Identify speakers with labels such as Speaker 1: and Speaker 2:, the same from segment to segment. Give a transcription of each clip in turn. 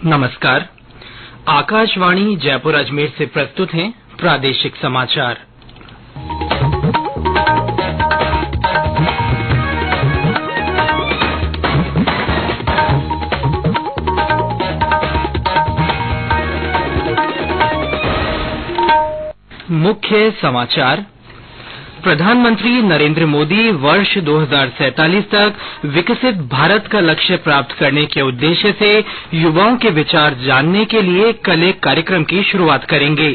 Speaker 1: नमस्कार। आकाशवाणी जयपुर अजमेर से प्रस्तुत हैं प्रादेशिक समाचार। मुख्य समाचार। प्रधानमंत्री नरेंद्र मोदी वर्ष 2047 तक विकसित भारत का लक्ष्य प्राप्त करने के उद्देश्य से युवाओं के विचार जानने के लिए कल एक कार्यक्रम की शुरुआत करेंगे।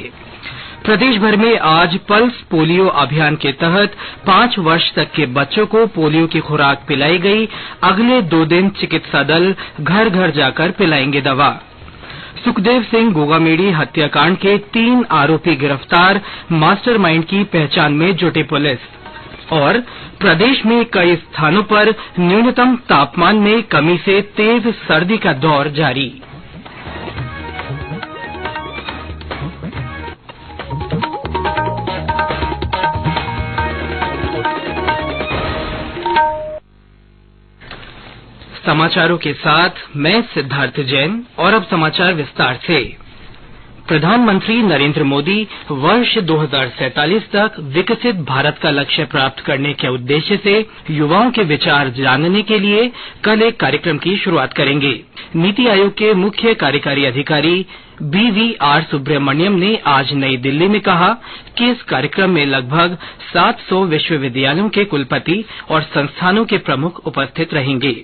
Speaker 1: प्रदेश भर में आज पल्स पोलियो अभियान के तहत 5 वर्ष तक के बच्चों को पोलियो की खुराक पिलाई गई। अगले 2 दिन चिकित्सा दल घर घर जाकर पिलाएंगे दवा। सुखदेव सिंह गोगामेडी हत्याकांड के 3 आरोपी गिरफ्तार, मास्टरमाइंड की पहचान में जुटी पुलिस। और प्रदेश में कई स्थानों पर न्यूनतम तापमान में कमी से तेज सर्दी का दौर जारी। समाचारों के साथ मैं सिद्धार्थ जैन। और अब समाचार विस्तार से। प्रधानमंत्री नरेंद्र मोदी वर्ष 2047 तक विकसित भारत का लक्ष्य प्राप्त करने के उद्देश्य से युवाओं के विचार जानने के लिए कल एक कार्यक्रम की शुरुआत करेंगे। नीति आयोग के मुख्य कार्यकारी अधिकारी BVR सुब्रमण्यम ने आज नई दिल्ली में कहा कि इस कार्यक्रम में लगभग 700 विश्वविद्यालयों के कुलपति और संस्थानों के प्रमुख उपस्थित रहेंगे।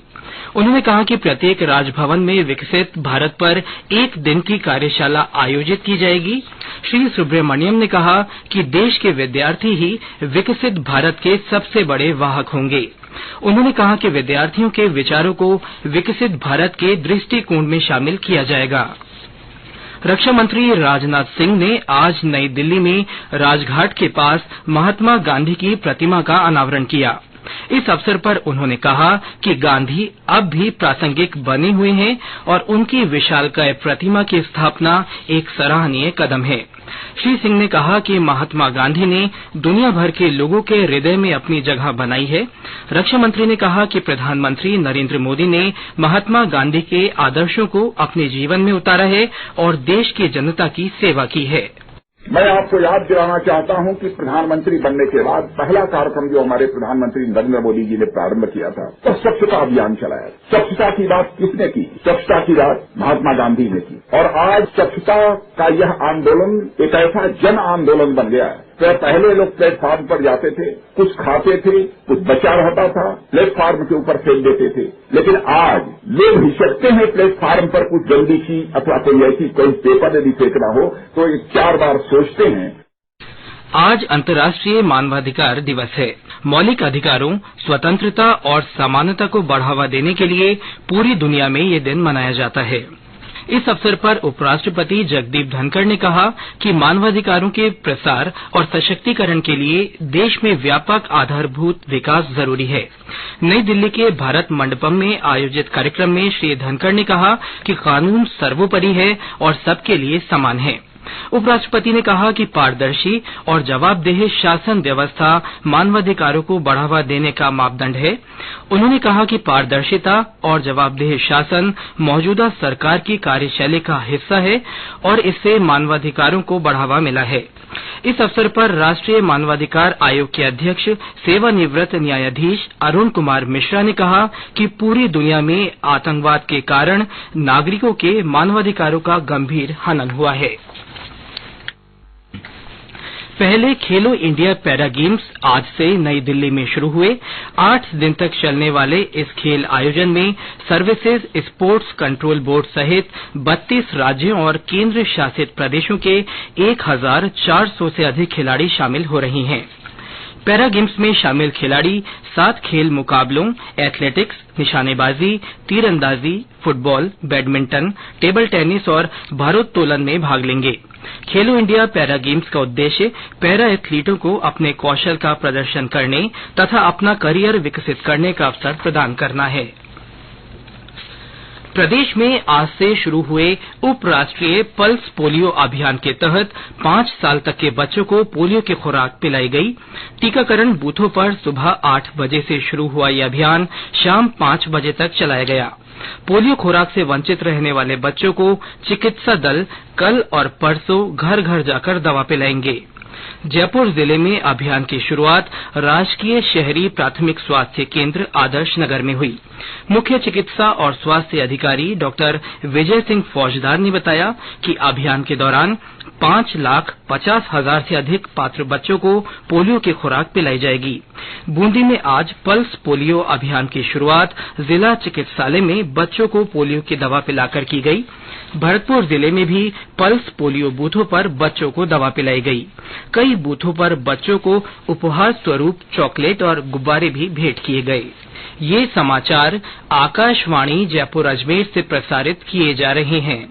Speaker 1: उन्होंने कहा कि प्रत्येक राजभवन में विकसित भारत पर एक दिन की कार्यशाला आयोजित की जाएगी। श्री सुब्रमण्यम ने कहा कि देश के विद्यार्थी ही विकसित भारत के सबसे बड़े वाहक होंगे। उन्होंने कहा कि विद्यार्थियों के विचारों को विकसित भारत के दृष्टिकोण में शामिल किया जाएगा। रक्षा मंत्री राजनाथ सिंह ने आज नई दिल्ली में राजघाट के पास महात्मा गांधी की प्रतिमा का अनावरण किया। इस अवसर पर उन्होंने कहा कि गांधी अब भी प्रासंगिक बने हुए हैं और उनकी विशालकाय प्रतिमा की स्थापना एक सराहनीय कदम है। श्री सिंह ने कहा कि महात्मा गांधी ने दुनिया भर के लोगों के हृदय में अपनी जगह बनाई है। रक्षा मंत्री ने कहा कि प्रधानमंत्री नरेंद्र मोदी ने महात्मा गांधी के आदर्शों को अपने जीवन में उतारा है और देश की जनता की सेवा की है।
Speaker 2: मैं आपको याद दिलाना चाहता हूं कि प्रधानमंत्री बनने के बाद पहला कार्यक्रम जो हमारे प्रधानमंत्री नरेंद्र मोदी जी ने प्रारंभ किया था तो स्वच्छता अभियान चलाया। स्वच्छता की बात किसने की? स्वच्छता की बात महात्मा गांधी ने की। और आज स्वच्छता का यह आंदोलन एक ऐसा जन आंदोलन बन गया है। तो पहले लोग प्लेटफार्म पर जाते थे, कुछ खाते थे, कुछ बचा रहता था, प्लेटफार्म के ऊपर फेंक देते थे। लेकिन आज लोग हिचकते हैं प्लेटफार्म पर कुछ जल्दी की अथवा कोई ऐसी कोई पेपर यदि फेंकना हो तो 4 बार सोचते हैं।
Speaker 1: आज अंतर्राष्ट्रीय मानवाधिकार दिवस है। मौलिक अधिकारों, स्वतंत्रता और समानता को बढ़ावा देने के लिए पूरी दुनिया में ये दिन मनाया जाता है। इस अवसर पर उपराष्ट्रपति जगदीप धनखड़ ने कहा कि मानवाधिकारों के प्रसार और सशक्तिकरण के लिए देश में व्यापक आधारभूत विकास जरूरी है। नई दिल्ली के भारत मंडपम में आयोजित कार्यक्रम में श्री धनखड़ ने कहा कि कानून सर्वोपरि है और सबके लिए समान है। उपराष्ट्रपति ने कहा कि पारदर्शी और जवाबदेह शासन व्यवस्था मानवाधिकारों को बढ़ावा देने का मापदंड है। उन्होंने कहा कि पारदर्शिता और जवाबदेह शासन मौजूदा सरकार की कार्यशैली का हिस्सा है और इससे मानवाधिकारों को बढ़ावा मिला है। इस अवसर पर राष्ट्रीय मानवाधिकार आयोग के अध्यक्ष सेवानिवृत्त न्यायाधीश अरुण कुमार मिश्रा ने कहा कि पूरी दुनिया में आतंकवाद के कारण नागरिकों के मानवाधिकारों का गंभीर हनन हुआ है। पहले खेलो इंडिया पैरा गेम्स आज से नई दिल्ली में शुरू हुए। 8 दिन तक चलने वाले इस खेल आयोजन में सर्विसेज स्पोर्ट्स कंट्रोल बोर्ड सहित 32 राज्यों और केंद्र शासित प्रदेशों के 1400 से अधिक खिलाड़ी शामिल हो रही हैं। पैरा गेम्स में शामिल खिलाड़ी 7 खेल मुकाबलों एथलेटिक्स, निशानेबाजी, तीरंदाजी, फुटबॉल, बैडमिंटन, टेबल टेनिस और भारोत्तोलन में भाग लेंगे। खेलो इंडिया पैरा गेम्स का उद्देश्य पैरा एथलीटों को अपने कौशल का प्रदर्शन करने तथा अपना करियर विकसित करने का अवसर प्रदान करना है। प्रदेश में आज से शुरू हुए उप राष्ट्रीय पल्स पोलियो अभियान के तहत 5 साल तक के बच्चों को पोलियो की खुराक पिलाई गई। टीकाकरण बूथों पर सुबह 8 बजे से शुरू हुआ यह अभियान शाम 5 बजे तक चलाया गया। पोलियो खुराक से वंचित रहने वाले बच्चों को चिकित्सा दल कल और परसों घर घर जाकर दवा पिलाएंगे। जयपुर जिले में अभियान की शुरुआत राजकीय शहरी प्राथमिक स्वास्थ्य केंद्र आदर्श नगर में हुई। मुख्य चिकित्सा और स्वास्थ्य अधिकारी डॉक्टर विजय सिंह फौजदार ने बताया कि अभियान के दौरान 5,50,000 से अधिक पात्र बच्चों को पोलियो की खुराक पिलाई जाएगी। बूंदी में आज पल्स पोलियो अभियान की शुरुआत जिला चिकित्सालय में बच्चों को पोलियो की दवा पिलाकर की गई। भरतपुर जिले में भी पल्स पोलियो बूथों पर बच्चों को दवा पिलाई गई। कई बूथों पर बच्चों को उपहार स्वरूप चॉकलेट और गुब्बारे भी भेंट किए गए। ये समाचार आकाशवाणी जयपुर अजमेर से प्रसारित किए जा रहे हैं।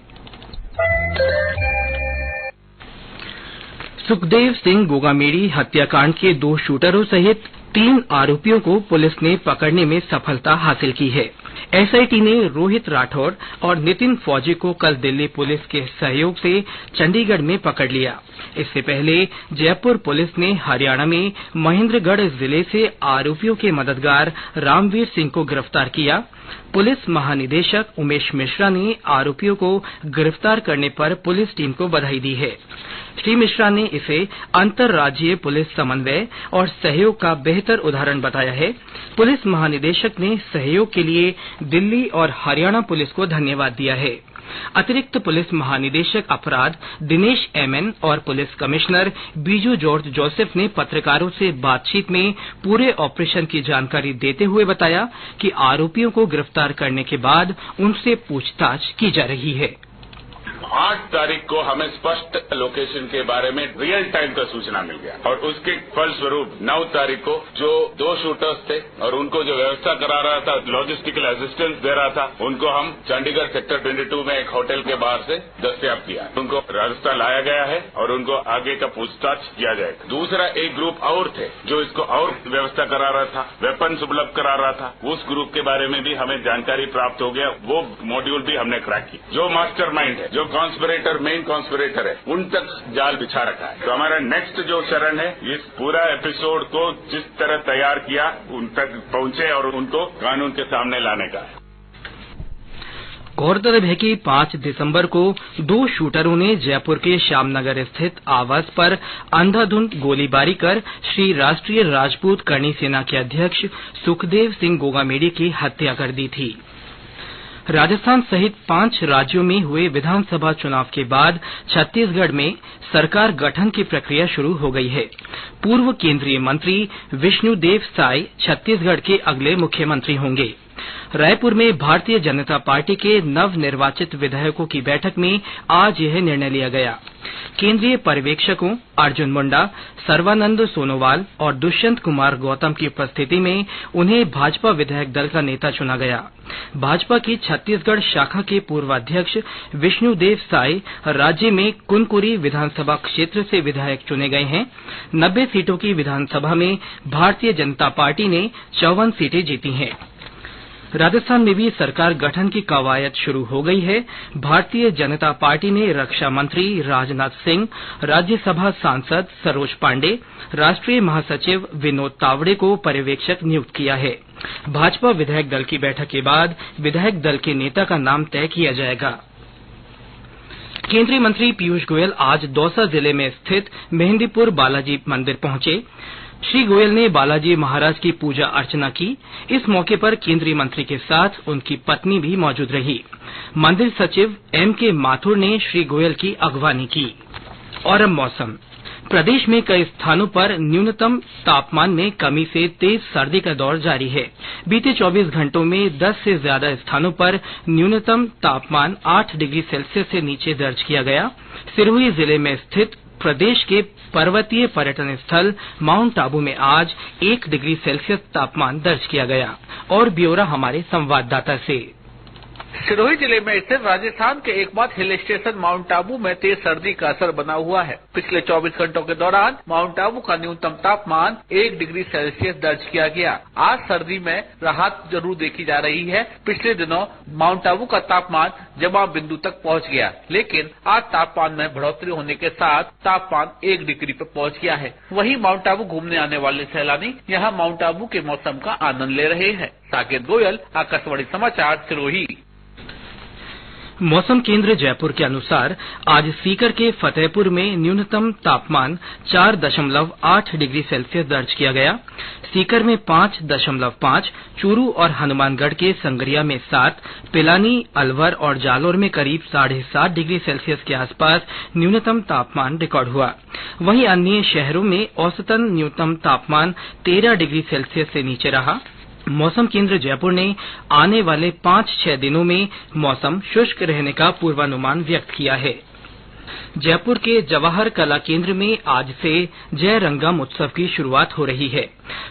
Speaker 1: सुखदेव सिंह गोगामेड़ी हत्याकांड के 2 शूटरों सहित 3 आरोपियों को पुलिस ने पकड़ने में सफलता हासिल की है। एसआईटी ने रोहित राठौड़ और नितिन फौजी को कल दिल्ली पुलिस के सहयोग से चंडीगढ़ में पकड़ लिया। इससे पहले जयपुर पुलिस ने हरियाणा में महेंद्रगढ़ जिले से आरोपियों के मददगार रामवीर सिंह को गिरफ्तार किया। पुलिस महानिदेशक उमेश मिश्रा ने आरोपियों को गिरफ्तार करने पर पुलिस टीम को बधाई दी है। श्री मिश्रा ने इसे अंतर्राज्यीय पुलिस समन्वय और सहयोग का बेहतर उदाहरण बताया है। पुलिस महानिदेशक ने सहयोग के लिए दिल्ली और हरियाणा पुलिस को धन्यवाद दिया है। अतिरिक्त पुलिस महानिदेशक अपराध दिनेश एमएन और police commissioner Biju George Joseph ने पत्रकारों से बातचीत में पूरे ऑपरेशन की जानकारी देते हुए बताया कि आरोपियों को गिरफ्तार करने के बाद उनसे पूछताछ की जा रही है।
Speaker 3: 8 तारीख को हमें स्पष्ट लोकेशन के बारे में रियल टाइम का सूचना मिल गया और उसके फलस्वरूप 9 तारीख को जो 2 शूटर्स थे और उनको जो व्यवस्था करा रहा था, लॉजिस्टिकल असिस्टेंस दे रहा था, उनको हम चंडीगढ़ सेक्टर 22 में एक होटल के बाहर से दस्तयाब किया। उनको राजस्थान लाया गया है और उनको आगे का पूछताछ किया जाएगा। दूसरा एक ग्रुप और थे जो इसको और व्यवस्था करा रहा था, वेपन्स उपलब्ध करा रहा था। उस ग्रुप के बारे में भी हमें जानकारी प्राप्त हो गया। वो मॉड्यूल भी हमने क्रैक की। जो मास्टरमाइंड है, जो कॉन्स्पिरेटर, मेन कॉन्स्पिरेटर है, उन तक जाल बिछा रखा है। तो हमारा नेक्स्ट जो चरण है, इस पूरा एपिसोड को जिस तरह तैयार किया उन तक पहुंचे और उनको कानून के सामने लाने का है।
Speaker 1: गौरतलब है कि 5 दिसंबर को 2 शूटरों ने जयपुर के श्यामनगर स्थित आवास पर अंधाधुंध गोलीबारी कर श्री राष्ट्रीय राजपूत करणी सेना के अध्यक्ष सुखदेव सिंह गोगामेड़ी की हत्या कर दी थी। राजस्थान सहित 5 राज्यों में हुए विधानसभा चुनाव के बाद छत्तीसगढ़ में सरकार गठन की प्रक्रिया शुरू हो गई है। पूर्व केंद्रीय मंत्री विष्णुदेव साय छत्तीसगढ़ के अगले मुख्यमंत्री होंगे। रायपुर में भारतीय जनता पार्टी के नवनिर्वाचित विधायकों की बैठक में आज यह निर्णय लिया गया। केंद्रीय पर्यवेक्षकों अर्जुन मुंडा, सर्वानंद सोनोवाल और दुष्यंत कुमार गौतम की उपस्थिति में उन्हें भाजपा विधायक दल का नेता चुना गया। भाजपा की छत्तीसगढ़ शाखा के पूर्व अध्यक्ष विष्णुदेव साय राज्य में कुनकुरी विधानसभा क्षेत्र से विधायक चुने गए हैं। 90 सीटों की विधानसभा में भारतीय जनता पार्टी ने 54 सीटें जीती हैं। राजस्थान में भी सरकार गठन की कवायद शुरू हो गई है। भारतीय जनता पार्टी ने रक्षा मंत्री राजनाथ सिंह, राज्यसभा सांसद सरोज पांडे, राष्ट्रीय महासचिव विनोद तावड़े को पर्यवेक्षक नियुक्त किया है। भाजपा विधायक दल की बैठक के बाद विधायक दल के नेता का नाम तय किया जाएगा। केंद्रीय मंत्री पीयूष गोयल आज दौसा जिले में स्थित मेहंदीपुर बालाजी मंदिर पहुंचे। श्री गोयल ने बालाजी महाराज की पूजा अर्चना की। इस मौके पर केंद्रीय मंत्री के साथ उनकी पत्नी भी मौजूद रही। मंदिर सचिव M.K. माथुर ने श्री गोयल की अगवानी की। और अब मौसम। प्रदेश में कई स्थानों पर न्यूनतम तापमान में कमी से तेज सर्दी का दौर जारी है। बीते 24 घंटों में 10 से ज्यादा स्थानों पर न्यूनतम तापमान 8 डिग्री सेल्सियस से नीचे दर्ज किया गया। सिरोही जिले में स्थित प्रदेश के पर्वतीय पर्यटन स्थल माउंट आबू में आज 1 डिग्री सेल्सियस तापमान दर्ज किया गया। और ब्यौरा हमारे संवाददाता से।
Speaker 4: सिरोही जिले में स्थित राजस्थान के एकमात्र हिल स्टेशन माउंट आबू में तेज सर्दी का असर बना हुआ है। पिछले 24 घंटों के दौरान माउंट आबू का न्यूनतम तापमान 1 डिग्री सेल्सियस दर्ज किया गया। आज सर्दी में राहत जरूर देखी जा रही है। पिछले दिनों माउंट आबू का तापमान जमाव बिंदु तक पहुंच गया, लेकिन आज तापमान में बढ़ोतरी होने के साथ तापमान 1 डिग्री पर पहुंच गया है। वहीं माउंट आबू घूमने आने वाले सैलानी यहाँ माउंट आबू के मौसम का आनंद ले रहे हैं। साकेत गोयल, आकाशवाणी समाचार, सिरोही।
Speaker 1: मौसम केंद्र जयपुर के अनुसार आज सीकर के फतेहपुर में न्यूनतम तापमान 4.8 डिग्री सेल्सियस दर्ज किया गया। सीकर में 5.5, चूरू और हनुमानगढ़ के संगरिया में 7, पिलानी, अलवर और जालोर में करीब 7.5 डिग्री सेल्सियस के आसपास न्यूनतम तापमान रिकॉर्ड हुआ। वहीं अन्य शहरों में औसतन न्यूनतम तापमान 13 डिग्री सेल्सियस से नीचे रहा। मौसम केंद्र जयपुर ने आने वाले 5-6 दिनों में मौसम शुष्क रहने का पूर्वानुमान व्यक्त किया है। जयपुर के जवाहर कला केंद्र में आज से जय रंगम उत्सव की शुरुआत हो रही है।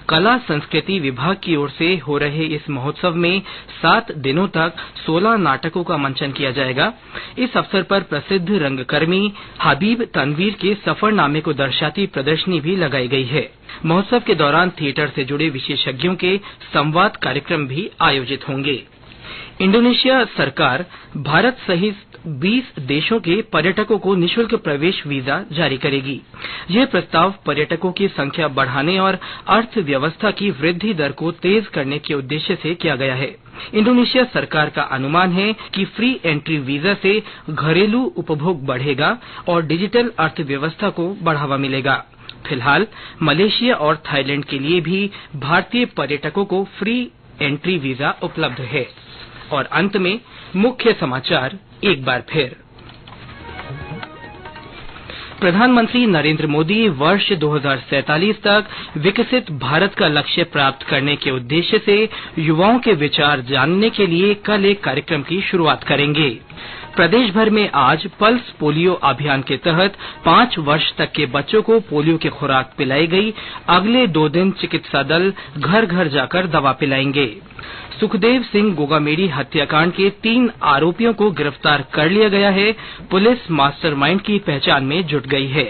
Speaker 1: कला संस्कृति विभाग की ओर से हो रहे इस महोत्सव में 7 दिनों तक 16 नाटकों का मंचन किया जाएगा। इस अवसर पर प्रसिद्ध रंगकर्मी हबीब तनवीर के सफरनामे को दर्शाती प्रदर्शनी भी लगाई गई है। महोत्सव के दौरान थिएटर से जुड़े विशेषज्ञों के संवाद कार्यक्रम भी आयोजित होंगे। इंडोनेशिया सरकार भारत सहित 20 देशों के पर्यटकों को निःशुल्क प्रवेश वीजा जारी करेगी। यह प्रस्ताव पर्यटकों की संख्या बढ़ाने और अर्थव्यवस्था की वृद्धि दर को तेज करने के उद्देश्य से किया गया है। इंडोनेशिया सरकार का अनुमान है कि फ्री एंट्री वीजा से घरेलू उपभोग बढ़ेगा और डिजिटल अर्थव्यवस्था को बढ़ावा मिलेगा। फिलहाल मलेशिया और थाईलैंड के लिए भी भारतीय पर्यटकों को फ्री एंट्री वीजा उपलब्ध है। और अंत में मुख्य समाचार एक बार फिर। प्रधानमंत्री नरेंद्र मोदी वर्ष 2047 तक विकसित भारत का लक्ष्य प्राप्त करने के उद्देश्य से युवाओं के विचार जानने के लिए कल एक कार्यक्रम की शुरुआत करेंगे। प्रदेश भर में आज पल्स पोलियो अभियान के तहत 5 वर्ष तक के बच्चों को पोलियो की खुराक पिलाई गई। अगले 2 दिन चिकित्सा दल घर घर जाकर दवा पिलाएंगे। सुखदेव सिंह गोगामेडी हत्याकांड के 3 आरोपियों को गिरफ्तार कर लिया गया है। पुलिस मास्टरमाइंड की पहचान में जुट गई है।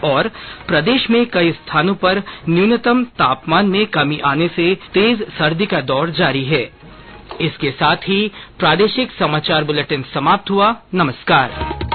Speaker 1: और प्रदेश में कई स्थानों पर न्यूनतम तापमान में कमी आने से तेज सर्दी का दौर जारी है। इसके साथ ही प्रादेशिक समाचार बुलेटिन समाप्त हुआ। नमस्कार।